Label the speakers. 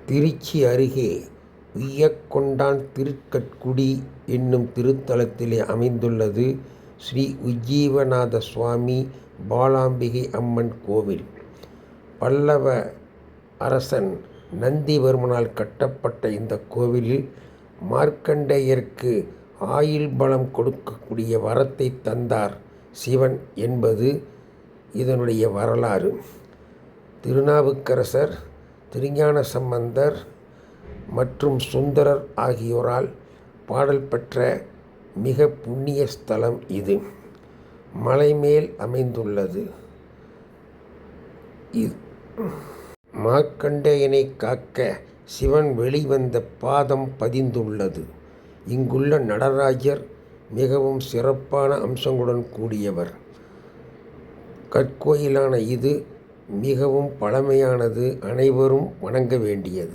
Speaker 1: திருச்சி அருகே உய்யக்கொண்டான் திருக்கட்குடி என்னும் திருத்தலத்திலே அமைந்துள்ளது ஸ்ரீ உஜ்ஜீவநாத சுவாமி பாலாம்பிகை அம்மன் கோவில். பல்லவ அரசன் நந்திவர்மனால் கட்டப்பட்ட இந்த கோவிலில் மார்க்கண்டேயருக்கு ஆயுள் பலம் கொடுக்கக்கூடிய வரத்தை தந்தார் சிவன் என்பது இதனுடைய வரலாறு. திருநாவுக்கரசர், திருஞான சம்பந்தர் மற்றும் சுந்தரர் ஆகியோரால் பாடல் பெற்ற மிக புண்ணிய ஸ்தலம் இது. மலைமேல் அமைந்துள்ளது. மார்க்கண்டேயனை காக்க சிவன் வெளிவந்த பாதம் பதிந்துள்ளது. இங்குள்ள நடராஜர் மிகவும் சிறப்பான அம்சங்களுடன் கூடியவர். கற்கோயிலான இது மிகவும் பழமையானது, அனைவரும் வணங்க வேண்டியது.